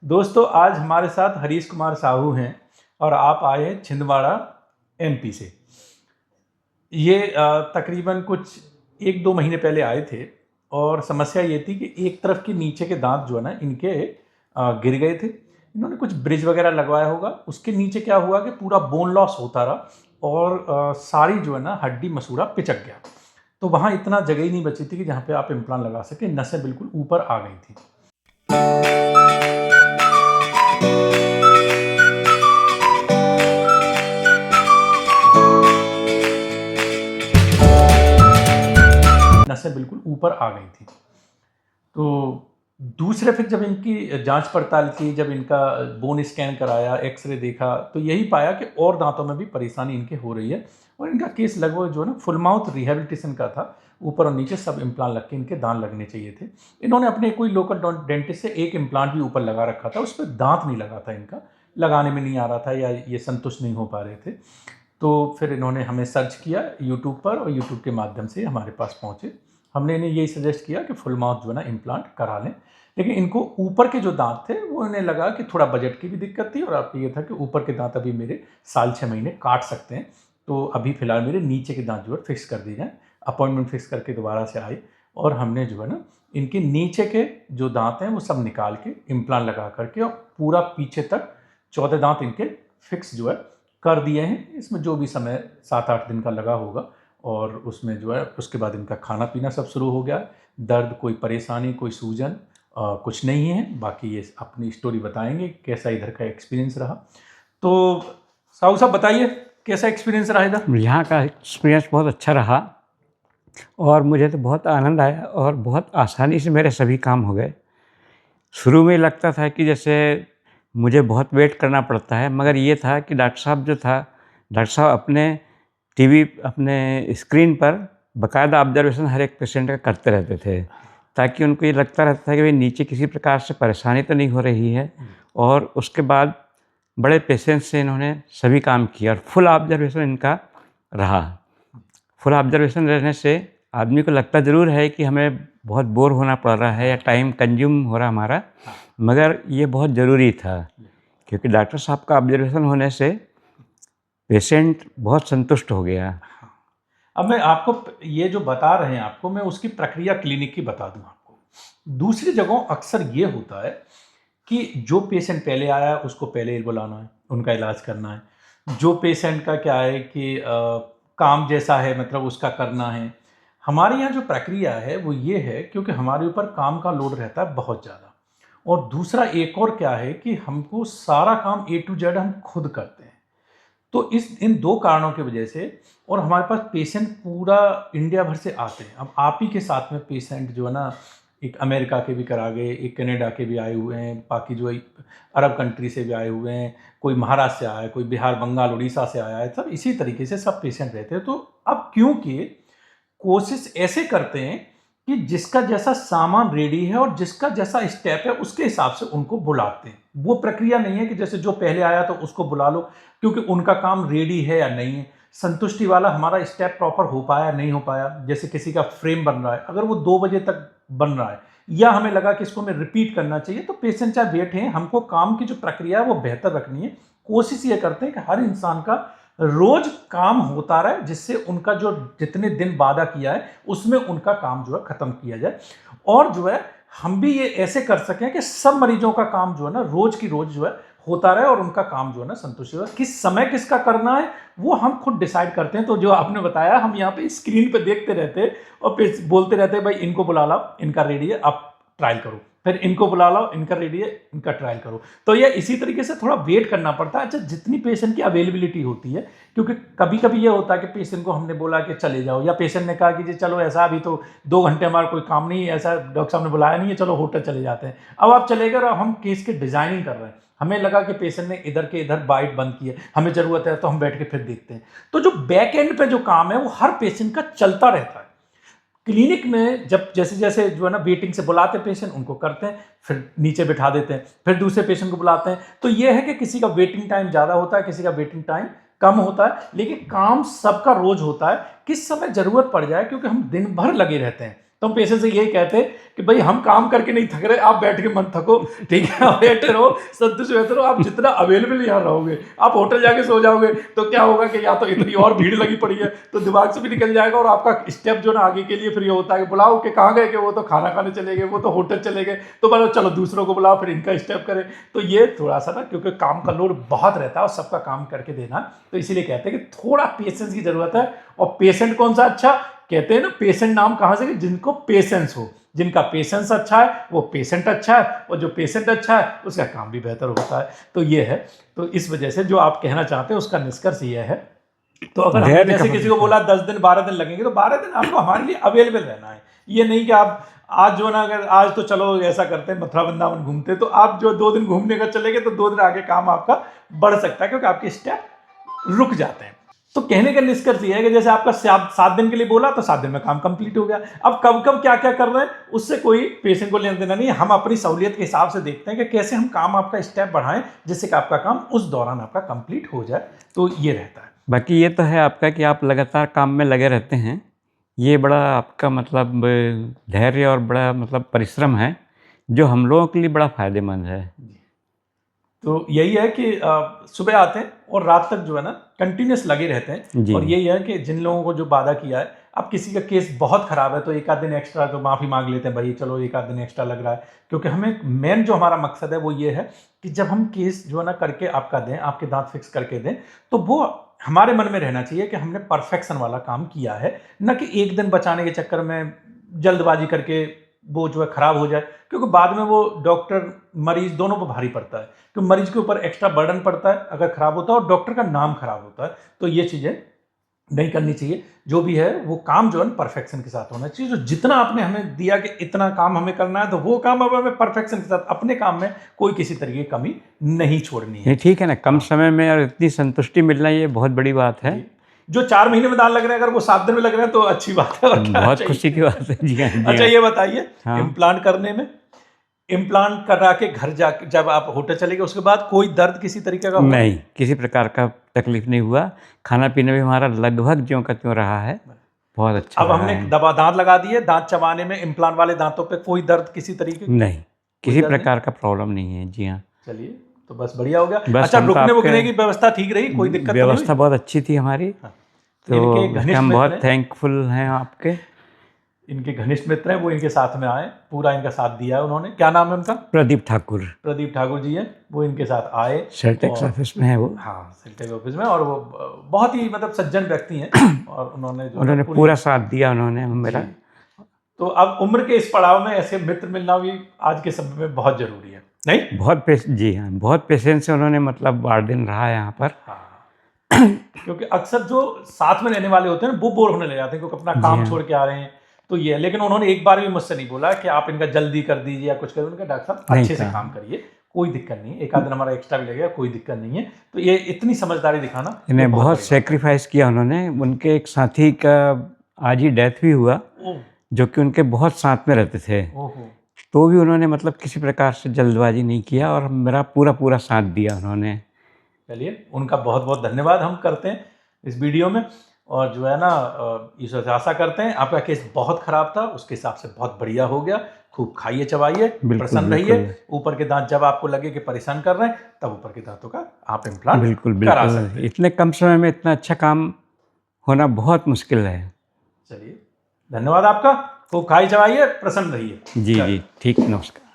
दोस्तों आज हमारे साथ हरीश कुमार साहू हैं और आप आए हैं छिंदवाड़ा एमपी से। ये तकरीबन कुछ 1-2 महीने पहले आए थे और समस्या ये थी कि एक तरफ के नीचे के दांत जो है ना इनके गिर गए थे। इन्होंने कुछ ब्रिज वगैरह लगवाया होगा, उसके नीचे क्या हुआ कि पूरा बोन लॉस होता रहा और सारी जो है ना हड्डी मसूड़ा पिचक गया। तो वहाँ इतना जगह ही नहीं बची थी कि जहाँ पे आप इम्प्लांट लगा सके, नसें बिल्कुल ऊपर आ गई थी। नसें बिल्कुल ऊपर आ गई थी। तो दूसरे फिर जब इनकी जांच पड़ताल की, जब इनका बोन स्कैन कराया, एक्सरे देखा, तो यही पाया कि और दांतों में भी परेशानी इनके हो रही है और इनका केस लगभग जो है ना फुल माउथ रिहेबिलिटेशन का था। ऊपर और नीचे सब इम्प्लांट लग के इनके दांत लगने चाहिए थे। इन्होंने अपने कोई लोकल डेंटिस्ट से एक इम्प्लांट भी ऊपर लगा रखा था, उस पर दांत नहीं लगा था, इनका लगाने में नहीं आ रहा था या ये संतुष्ट नहीं हो पा रहे थे। तो फिर इन्होंने हमें सर्च किया यूट्यूब पर और यूट्यूब के माध्यम से हमारे पास पहुँचे। हमने इन्हें यही सजेस्ट किया कि फुल माउथ जो है ना इम्प्लांट करा लें, लेकिन इनको ऊपर के जो दांत थे वो इन्हें लगा कि थोड़ा बजट की भी दिक्कत थी और आपको ये था कि ऊपर के दांत अभी मेरे 6 महीने काट सकते हैं, तो अभी फ़िलहाल मेरे नीचे के दांत जो है फिक्स कर दिए जाएँ। अपॉइंटमेंट फिक्स करके दोबारा से आए और हमने जो है ना इनके नीचे के जो दांत हैं वो सब निकाल के इम्प्लांट लगा करके और पूरा पीछे तक 14 दांत इनके फिक्स जो है कर दिए हैं। इसमें जो भी समय 7-8 दिन का लगा होगा और उसमें जो है उसके बाद इनका खाना पीना सब शुरू हो गया। दर्द, कोई परेशानी, कोई सूजन कुछ नहीं है। बाकी ये अपनी स्टोरी बताएंगे कैसा इधर का एक्सपीरियंस रहा। तो साहू साहब बताइए कैसा एक्सपीरियंस रहा इधर? यहाँ का एक्सपीरियंस बहुत अच्छा रहा और मुझे तो बहुत आनंद आया और बहुत आसानी से मेरे सभी काम हो गए। शुरू में लगता था कि जैसे मुझे बहुत वेट करना पड़ता है, मगर ये था कि डॉक्टर साहब अपने टीवी अपने स्क्रीन पर बाकायदा ऑब्जर्वेशन हर एक पेशेंट का करते रहते थे, ताकि उनको ये लगता रहता था कि भाई नीचे किसी प्रकार से परेशानी तो नहीं हो रही है। और उसके बाद बड़े पेशेंस से इन्होंने सभी काम किया और फुल ऑब्जर्वेशन इनका रहा। फुल ऑब्जर्वेशन रहने से आदमी को लगता ज़रूर है कि हमें बहुत बोर होना पड़ रहा है या टाइम कंज्यूम हो रहा हमारा, मगर ये बहुत ज़रूरी था क्योंकि डॉक्टर साहब का ऑब्जर्वेशन होने से पेशेंट बहुत संतुष्ट हो गया। अब मैं आपको ये जो बता रहे हैं आपको, मैं उसकी प्रक्रिया क्लिनिक की बता दूं आपको। दूसरी जगहों अक्सर ये होता है कि जो पेशेंट पहले आया है उसको पहले बुलाना है, उनका इलाज करना है। जो पेशेंट का क्या है कि काम जैसा है मतलब उसका करना है। हमारे यहाँ जो प्रक्रिया है वो ये है, क्योंकि हमारे ऊपर काम का लोड रहता है बहुत ज़्यादा, और दूसरा एक और क्या है कि हमको सारा काम A to Z हम खुद करते हैं। तो इन 2 कारणों की वजह से, और हमारे पास पेशेंट पूरा इंडिया भर से आते हैं। अब आप ही के साथ में पेशेंट जो है ना, एक अमेरिका के भी करा गए, एक कनाडा के भी आए हुए हैं, बाकी जो अरब कंट्री से भी आए हुए हैं, कोई महाराष्ट्र से आया है, कोई बिहार, बंगाल, उड़ीसा से आया है, सब इसी तरीके से सब पेशेंट रहते हैं। तो अब क्योंकि कोशिश ऐसे करते हैं कि जिसका जैसा सामान रेडी है और जिसका जैसा स्टेप है उसके हिसाब से उनको बुलाते हैं। वो प्रक्रिया नहीं है कि जैसे जो पहले आया तो उसको बुला लो, क्योंकि उनका काम रेडी है या नहीं है, संतुष्टि वाला हमारा स्टेप प्रॉपर हो पाया नहीं हो पाया। जैसे किसी का फ्रेम बन रहा है, अगर वो 2 बजे तक बन रहा है या हमें लगा कि इसको हमें रिपीट करना चाहिए, तो पेशेंट चाहे वेट है, हमको काम की जो प्रक्रिया है वो बेहतर रखनी है। कोशिश ये करते हैं कि हर इंसान का रोज काम होता रहे, जिससे उनका जो जितने दिन वादा किया है उसमें उनका काम जो है खत्म किया जाए, और जो है हम भी ये ऐसे कर सकें कि सब मरीजों का काम जो है ना रोज की रोज जो है होता रहे और उनका काम जो है ना संतुष्ट हो। किस समय किसका करना है वो हम खुद डिसाइड करते हैं। तो जो आपने बताया, हम यहाँ पे स्क्रीन पे देखते रहते हैं और फिर बोलते रहते हैं भाई इनको बुला लो, इनका रेडी है, आप ट्रायल करो, फिर इनको बुला लो, इनका रेडी है, इनका ट्रायल करो। तो ये इसी तरीके से थोड़ा वेट करना पड़ता है। अच्छा, जितनी पेशेंट की अवेलेबिलिटी होती है, क्योंकि कभी कभी ये होता है कि पेशेंट को हमने बोला कि चले जाओ, या पेशेंट ने कहा कि जी चलो ऐसा अभी तो 2 घंटे हमारा कोई काम नहीं है, ऐसा डॉक्टर साहब ने बुलाया नहीं है, चलो होटल चले जाते हैं। अब आप चले गए और हम केस की डिजाइनिंग कर रहे हैं, हमें लगा कि पेशेंट ने इधर के इधर बाइट बंद की है, हमें जरूरत है, तो हम बैठ के फिर देखते हैं। तो जो बैक एंड पे जो काम है वो हर पेशेंट का चलता रहता है। क्लिनिक में जब जैसे जैसे जो है ना वेटिंग से बुलाते पेशेंट, उनको करते हैं, फिर नीचे बिठा देते हैं, फिर दूसरे पेशेंट को बुलाते हैं। तो ये है कि किसी का वेटिंग टाइम ज़्यादा होता है, किसी का वेटिंग टाइम कम होता है, लेकिन काम सबका रोज होता है। किस समय ज़रूरत पड़ जाए, क्योंकि हम दिन भर लगे रहते हैं, तो हम पेशेंट से यही कहते हैं कि भाई हम काम करके नहीं थक रहे, आप बैठ के मत थको, ठीक है, आप बैठे रहो, संतुष्ट बैठे रहो। आप जितना अवेलेबल यहाँ रहोगे, आप होटल जाके सो जाओगे तो क्या होगा कि या तो इतनी और भीड़ लगी पड़ी है तो दिमाग से भी निकल जाएगा, और आपका स्टेप जो ना आगे के लिए फिर ये होता है कि बुलाओ कि कहाँ गए, कि वो तो खाना खाने चले गए, वो तो होटल चले गए, तो बोलो चलो दूसरों को बुलाओ फिर इनका स्टेप करें। तो ये थोड़ा सा ना, क्योंकि काम का लोड बहुत रहता है और सबका काम करके देना, तो इसीलिए कहते हैं कि थोड़ा पेशेंस की जरूरत है। और पेशेंट कौन सा अच्छा, कहते हैं ना पेशेंट नाम कहाँ से, कि जिनको पेशेंस हो, जिनका पेशेंस अच्छा है वो पेशेंट अच्छा है, और जो पेशेंट अच्छा है उसका काम भी बेहतर होता है। तो ये है, तो इस वजह से जो आप कहना चाहते हैं उसका निष्कर्ष ये है। तो अगर हमने जैसे किसी को बोला 10 दिन 12 दिन लगेंगे, तो 12 दिन आपको हमारे लिए अवेलेबल रहना है। ये नहीं कि आप आज जो ना, अगर आज तो चलो ऐसा करते हैं मथुरा वृंदावन घूमते, तो आप जो 2 दिन घूमने का चले गए तो 2 दिन आगे काम आपका बढ़ सकता है, क्योंकि आपके स्टेप रुक जाते हैं। तो कहने का निष्कर्ष ये है कि जैसे आपका 7 दिन के लिए बोला तो 7 दिन में काम कंप्लीट हो गया। अब कब कब क्या क्या कर रहे हैं उससे कोई पेशेंट को लेना देना नहीं है। हम अपनी सहूलियत के हिसाब से देखते हैं कि कैसे हम काम आपका स्टेप बढ़ाएं जिससे कि आपका काम उस दौरान आपका कंप्लीट हो जाए। तो ये रहता है। बाकी ये तो है आपका कि आप लगातार काम में लगे रहते हैं, ये बड़ा आपका मतलब धैर्य और बड़ा मतलब परिश्रम है, जो हम लोगों के लिए बड़ा फ़ायदेमंद है। तो यही है कि सुबह आते हैं और रात तक जो है ना कंटिन्यूस लगे रहते हैं। जी। और यही है कि जिन लोगों को जो वादा किया है, अब किसी का केस बहुत ख़राब है तो एक आध दिन एक्स्ट्रा तो माफ़ी मांग लेते हैं, भाई चलो एक आध दिन एक्स्ट्रा लग रहा है, क्योंकि हमें मेन जो हमारा मकसद है वो ये है कि जब हम केस जो है ना करके आपका दें, आपके दांत फिक्स करके दें, तो वो हमारे मन में रहना चाहिए कि हमने परफेक्शन वाला काम किया है, न कि एक दिन बचाने के चक्कर में जल्दबाजी करके वो जो है ख़राब हो जाए, क्योंकि बाद में वो डॉक्टर मरीज दोनों पर भारी पड़ता है, क्योंकि मरीज के ऊपर एक्स्ट्रा बर्डन पड़ता है अगर ख़राब होता है, और डॉक्टर का नाम ख़राब होता है। तो ये चीज़ें नहीं करनी चाहिए। जो भी है वो काम जो है परफेक्शन के साथ होना चाहिए। जो जितना आपने हमें दिया कि इतना काम हमें करना है, तो वो काम अब हमें परफेक्शन के साथ, अपने काम में कोई किसी तरीके की कमी नहीं छोड़नी है। ठीक है ना, कम समय में और इतनी संतुष्टि मिलना ये बहुत बड़ी बात है। जो 4 महीने में दांत लग रहे हैं, अगर वो 7 दिन में लग रहे हैं तो अच्छी बात है, और क्या बहुत चाहिए। खुशी की बात है। जी हाँ, जी अच्छा हाँ। ये बताइए, हाँ। इम्प्लांट करने में, इम्प्लांट करा के घर जाके जब आप होटल चले गए उसके बाद कोई दर्द किसी तरीके का हुआ? नहीं, किसी प्रकार का तकलीफ नहीं हुआ। खाना पीना भी हमारा लगभग ज्यों का त्यों रहा है, बहुत अच्छा अब रहा हमने है। दबा दांत लगा दिए, दांत चबाने में इम्प्लांट वाले दांतों पे कोई दर्द किसी तरीके की? नहीं, किसी दर्द नहीं? प्रकार का प्रॉब्लम नहीं है। जी हाँ। चलिए तो बस बढ़िया हो गया। बस अच्छा, हम तो रुकने आपके वुकने की व्यवस्था ठीक रही, कोई दिक्कत तो नहीं हुई? व्यवस्था बहुत अच्छी थी हमारी, हाँ। तो इनके उसके घनिष्ठ हम मित्र बहुत हैं, थैंकफुल हैं आपके। इनके घनिष्ठ मित्र हैं, वो इनके साथ में आए, पूरा इनका साथ दिया है उन्होंने। क्या नाम है उनका? प्रदीप ठाकुर, प्रदीप ठाकुर जी हैं, वो इनके साथ आए। सेल्टेक्स और ऑफिस में है वो। हाँ, सेल्टेक ऑफिस में, और वो बहुत ही मतलब सज्जन व्यक्ति हैं, और उन्होंने जो उन्होंने पूरा साथ दिया उन्होंने मेरा। तो अब उम्र के इस पड़ाव में ऐसे मित्र मिलना भी आज के समय में बहुत जरूरी है, नहीं? जी हाँ, बहुत पेशेंस से उन्होंने मतलब 8 दिन रहा यहाँ पर। हाँ। क्योंकि अक्सर जो साथ में रहने वाले होते हैं वो बोर होने लग जाते हैं, क्योंकि अपना काम छोड़ के आ रहे हैं। तो ये है, लेकिन उन्होंने एक बार भी मुझसे नहीं बोला कि आप इनका जल्दी कर दीजिए या कुछ करिए। उनका डॉक्टर साहब अच्छे से काम करिए, कोई दिक्कत नहीं है, एक आध दिन हमारा एक्स्ट्रा भी लगेगा, कोई दिक्कत नहीं है। तो ये इतनी समझदारी दिखाना, इन्हें बहुत सेक्रीफाइस किया उन्होंने। उनके एक साथी का आज ही डेथ भी हुआ, जो कि उनके बहुत साथ में रहते थे, तो भी उन्होंने मतलब किसी प्रकार से जल्दबाजी नहीं किया और मेरा पूरा साथ दिया उन्होंने। चलिए, उनका बहुत बहुत धन्यवाद हम करते हैं इस वीडियो में। और जो है ना, ईश्वर से आशा करते हैं, आपका केस बहुत खराब था, उसके हिसाब से बहुत बढ़िया हो गया। खूब खाइए, चबाइए, प्रसन्न रहिए। ऊपर के दांत जब आपको लगे कि परेशान कर रहे हैं, तब ऊपर के दांतों का आप इम्प्लांट करा सकते हैं। इतने कम समय में इतना अच्छा काम होना बहुत मुश्किल है। चलिए, धन्यवाद आपका। खूब खाइए, चबाइए, प्रसन्न रहिए। जी, ठीक, नमस्कार।